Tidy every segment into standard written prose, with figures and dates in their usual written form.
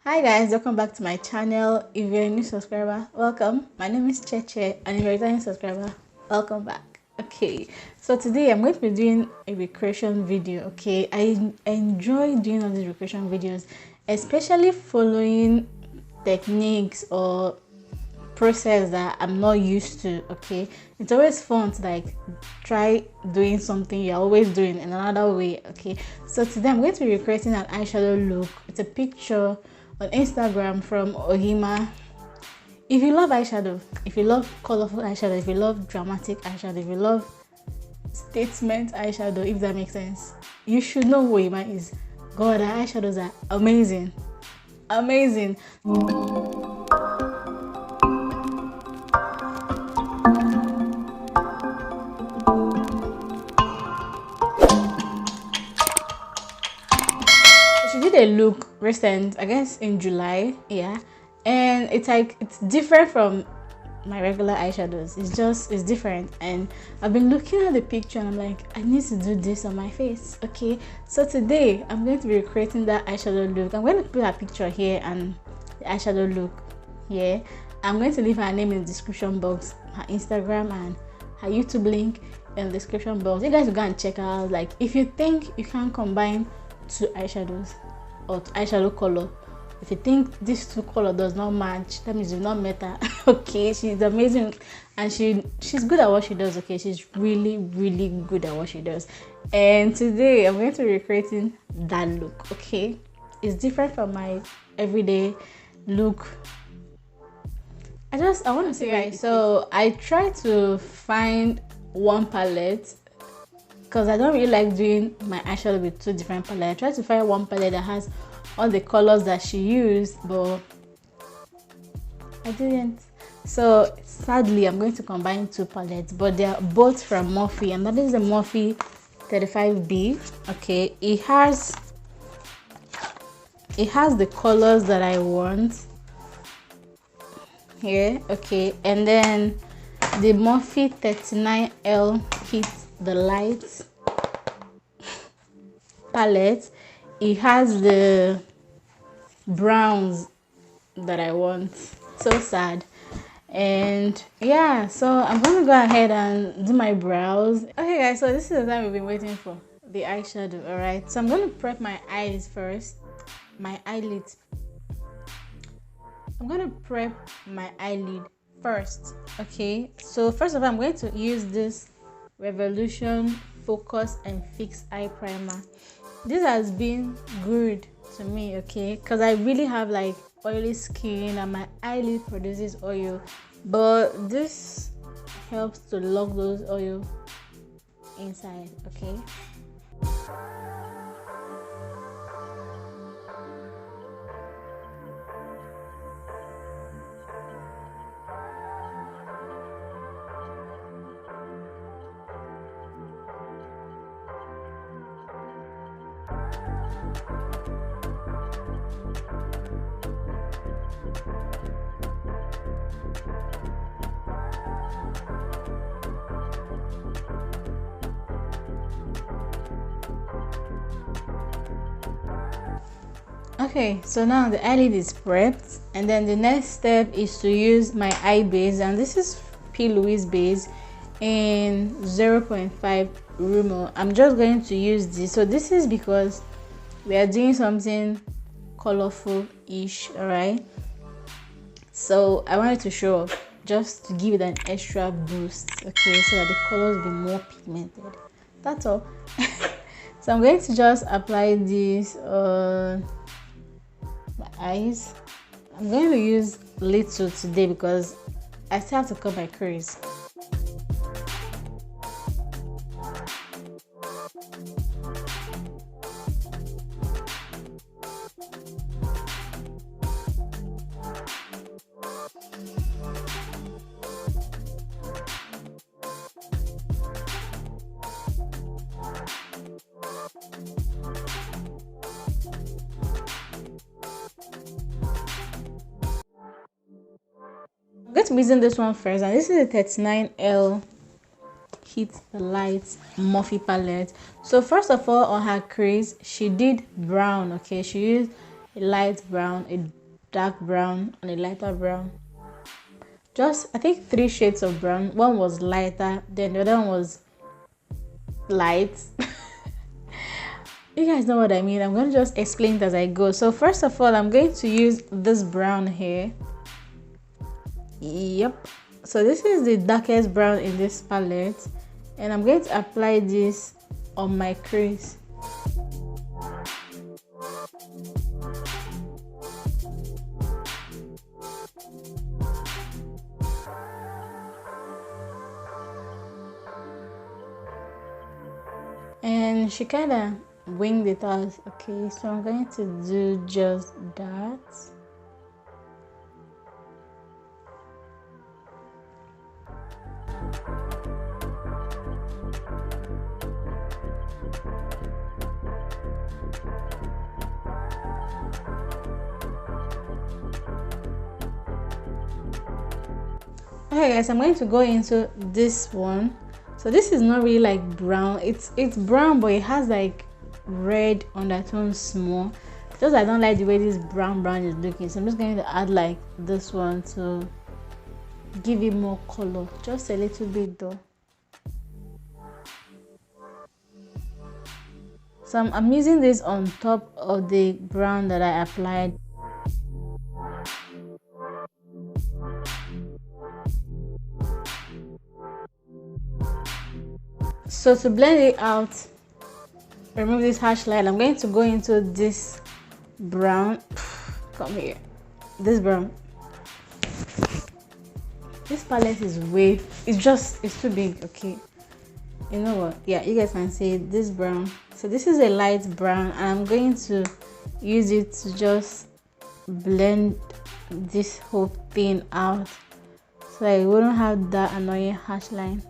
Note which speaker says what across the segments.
Speaker 1: Hi guys, welcome back to my channel. If you're a new subscriber, welcome. My name is Cheche, and if you're a returning subscriber, welcome back. Okay, so today I'm going to be doing a recreation video. Okay, I enjoy doing all these recreation videos, especially following techniques or process that I'm not used to. Okay, it's always fun to like try doing something you're always doing in another way. Okay, so today I'm going to be recreating an eyeshadow look. It's a picture on Instagram from Ohemaa. If you love eyeshadow, if you love colorful eyeshadow, if you love dramatic eyeshadow, if you love statement eyeshadow, if that makes sense, you should know who Ohemaa is. God, her eyeshadows are amazing. Amazing. She did a look recent, I guess in July, yeah, and it's different from my regular eyeshadows. It's different, and I've been looking at the picture and I'm like, I need to do this on my face. Okay, so today I'm going to be recreating that eyeshadow look. I'm going to put a picture here and the eyeshadow look here. I'm going to leave her name in the description box, her Instagram and her YouTube link in the description box. You guys will go and check her out. Like, if you think you can combine two eyeshadows or eyeshadow color, if you think these two color does not match, that means you've not met her. Okay, she's amazing and she's good at what she does. Okay, she's really good at what she does, and today I'm going to be recreating that look. Okay, it's different from my everyday look. I want to say, guys, so I try to find one palette because I don't really like doing my eyeshadow with two different palettes. I try to find one palette that has all the colors that she used, but I didn't. So sadly, I'm going to combine two palettes, but they are both from Morphe, and that is the Morphe 35B. Okay, it has the colors that I want here. Okay, and then the Morphe 39L Hits the Lights palette. It has the browns that I want. So sad. And yeah, so I'm gonna go ahead and do my brows. Okay guys, so this is the time we've been waiting for, the eyeshadow. All right, so I'm gonna prep my eyes first, my eyelids. I'm gonna prep my eyelid first. Okay, so first of all, I'm going to use this Revolution Focus and Fix Eye Primer. This has been good to me, okay, because I really have like oily skin and my eyelid produces oil, but this helps to lock those oil inside. Okay, okay, so now the eyelid is prepped, and then the next step is to use my eye base, and this is P. Louise base in 0.5 Rumo. I'm just going to use this. So this is because we are doing something colorful-ish. All right, so I wanted to show up just to give it an extra boost, okay, so that the colors will be more pigmented. That's all. So I'm going to just apply this on my eyes. I'm going to use little today because I still have to cut my crease. I'm going to be using this one first, and this is the 39L Hit the Lights Morphe palette. So first of all, on her crease, she did brown. Okay, she used a light brown, a dark brown, and a lighter brown. Just, I think 3 shades of brown. One was lighter, then the other one was light. You guys know what I mean. I'm going to just explain it as I go. So first of all, I'm going to use this brown here. Yep. So this is the darkest brown in this palette, and I'm going to apply this on my crease. And she kind of winged it out. Okay, so I'm going to do just that. Okay guys, I'm going to go into this one. So this is not really like brown. It's brown, but it has like red undertone small. Just I don't like the way this brown is looking, so I'm just going to add like this one to give it more color, just a little bit though. So I'm using this on top of the brown that I applied. So to blend it out, remove this harsh line, I'm going to go into this brown. Come here. This brown. This palette is it's too big, okay? You know what? Yeah, you guys can see this brown. So this is a light brown, and I'm going to use it to just blend this whole thing out so I wouldn't have that annoying harsh line.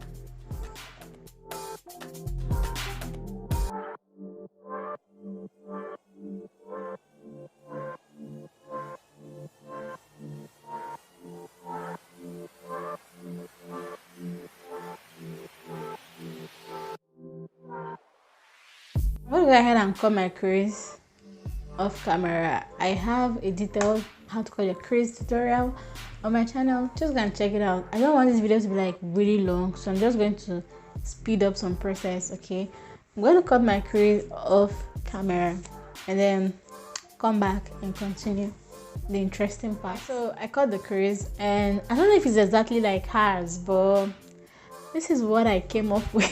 Speaker 1: I'm going to go ahead and cut my crease off camera. I have a detailed how to cut your crease tutorial on my channel. Just go and check it out. I don't want this video to be like really long, so I'm just going to speed up some process. Okay, I'm going to cut my crease off camera and then come back and continue the interesting part. So I cut the crease, and I don't know if it's exactly like hers, but this is what I came up with.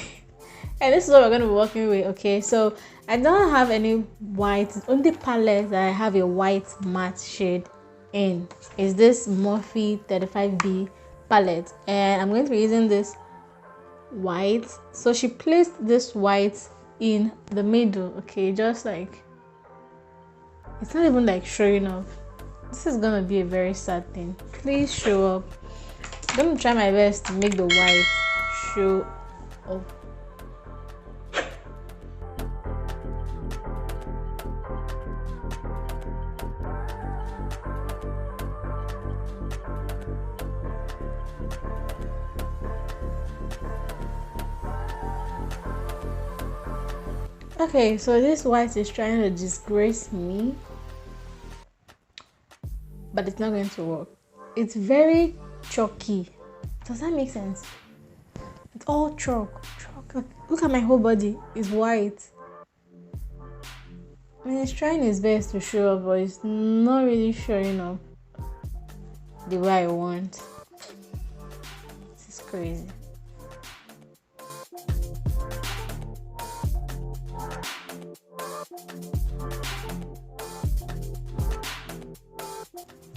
Speaker 1: And this is what we're going to be working with. Okay, so I don't have any white. The only palette that I have a white matte shade in is this Morphe 35B palette, and I'm going to be using this white. So she placed this white in the middle. Okay, just like, it's not even like showing off. This is gonna be a very sad thing. Please show up. I'm gonna try my best to make the white show up. Okay, so this white is trying to disgrace me, but it's not going to work. It's very chalky. Does that make sense? It's all chalk. Look at my whole body. It's white. I mean, it's trying its best to show up, but it's not really showing up the way I want. This is crazy.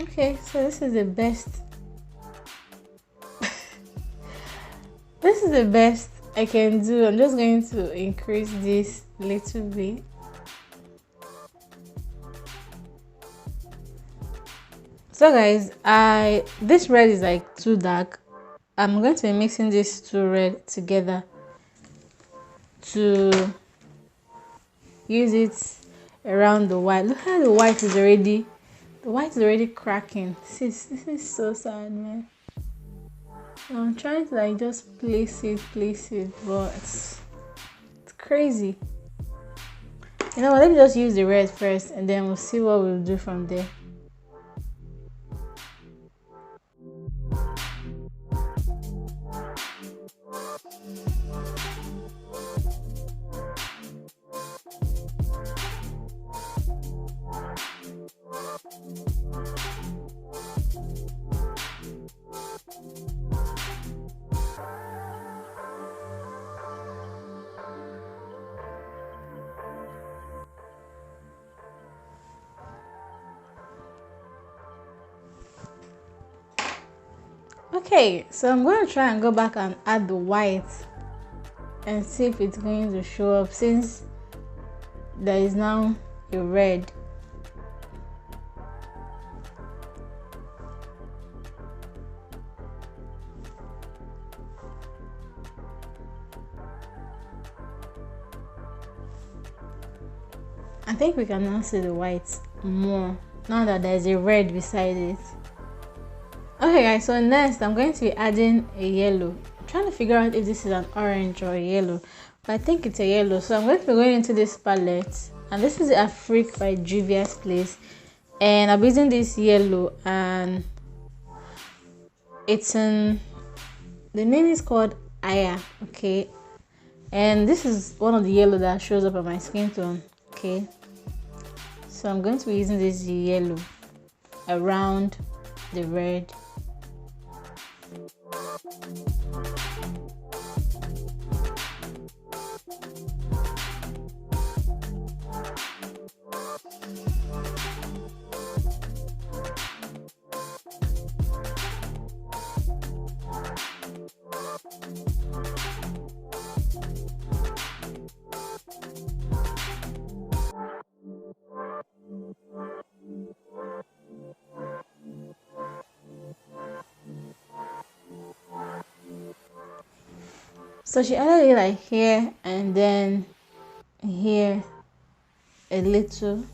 Speaker 1: Okay, so this is the best. This is the best I can do. I'm just going to increase this a little bit. So guys, this red is like too dark. I'm going to be mixing these two red together to use it around the white. Look how the white is already cracking. This is so sad, man. I'm trying to like just place it, but it's crazy. You know what, let me just use the red first and then we'll see what we'll do from there. Okay, so I'm going to try and go back and add the white and see if it's going to show up, since there is now a red. I think we can now see the white more now that there's a red beside it. Okay guys, so next I'm going to be adding a yellow. I'm trying to figure out if this is an orange or a yellow, but I think it's a yellow. So I'm going to be going into this palette, and this is Afrique by Juvia's Place, and I'm using this yellow, and it's in, the name is called Aya. Okay, and this is one of the yellow that shows up on my skin tone. Okay, so I'm going to be using this yellow around the red. So she added it like here and then here a little.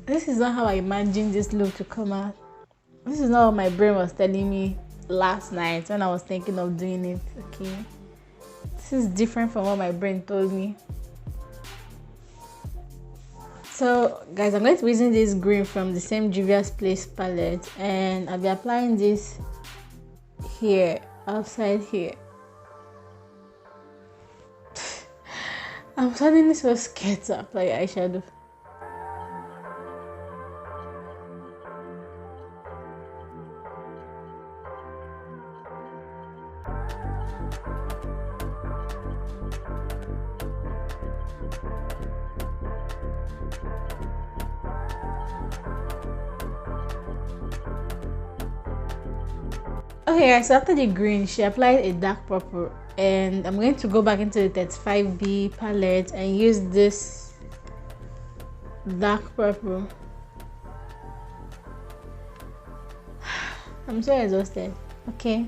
Speaker 1: This is not how I imagined this look to come out. This is not what my brain was telling me last night when I was thinking of doing it. Okay, this is different from what my brain told me. So guys, I'm going to be using this green from the same Juvia's Place palette, and I'll be applying this here, outside here. I'm suddenly so scared to apply eyeshadow. Okay guys, so after the green, she applied a dark purple, and I'm going to go back into the 35B palette and use this dark purple. I'm so exhausted. Okay.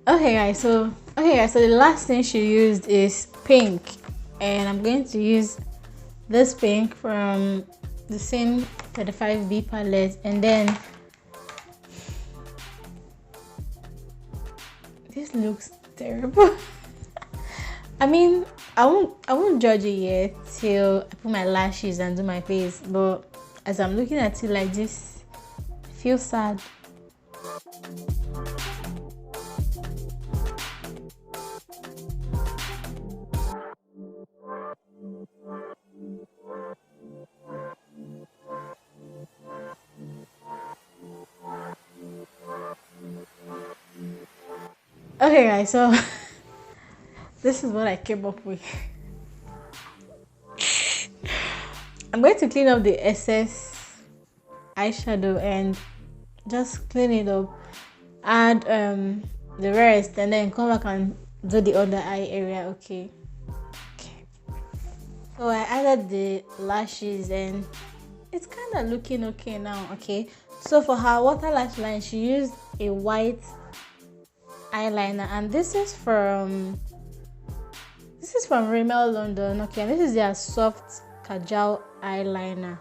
Speaker 1: Okay guys, so the last thing she used is pink, and I'm going to use this pink from the same 35B palette, and then this looks terrible. I mean, I won't judge it yet till I put my lashes and do my face, but as I'm looking at it like this, I feel sad. Okay guys, so this is what I came up with. I'm going to clean up the excess eyeshadow and just clean it up, add the rest, and then come back and do the other eye area. Okay, so I added the lashes, and it's kind of looking okay now. Okay, so for her water lash line, she used a white eyeliner, and this is from Rimmel London. Okay, and this is their soft kajal eyeliner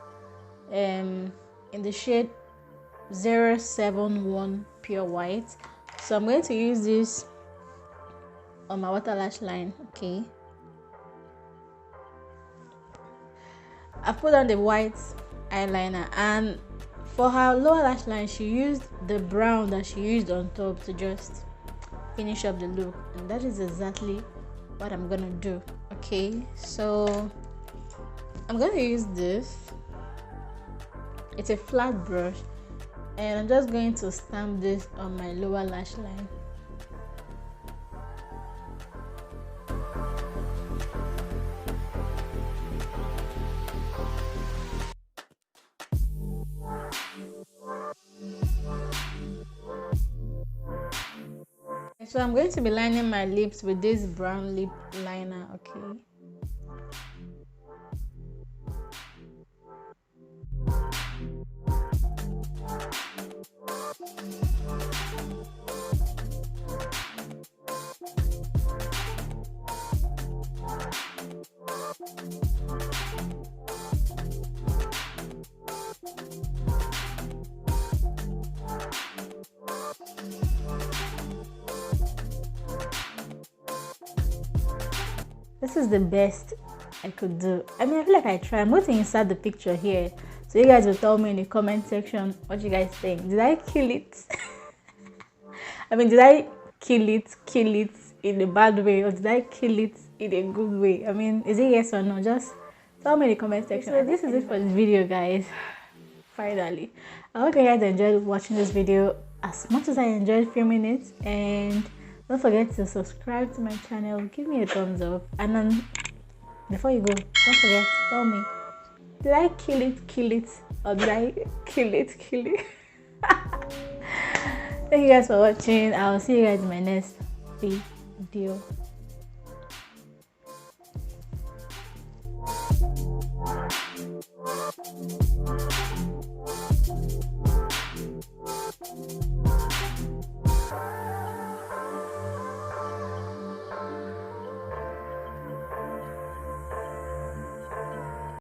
Speaker 1: in the shade 071 pure white. So I'm going to use this on my water lash line. Okay, I put on the white eyeliner, and for her lower lash line she used the brown that she used on top to just finish up the look, and that is exactly what I'm gonna do. Okay, so I'm gonna use this. It's a flat brush, and I'm just going to stamp this on my lower lash line. So I'm going to be lining my lips with this brown lip liner. Okay, this is the best I could do. I mean, I feel like I tried. I'm going to insert the picture here, so you guys will tell me in the comment section what you guys think. Did I kill it? I mean, did I kill it in a bad way, or did I kill it in a good way? I mean, is it yes or no? Just tell me in the comment section. So this is it for this video, guys. Finally, I hope you guys enjoyed watching this video as much as I enjoyed filming it, and don't forget to subscribe to my channel, give me a thumbs up, and then before you go, don't forget to tell me, did I kill it, or did I kill it? Thank you guys for watching. I'll see you guys in my next video.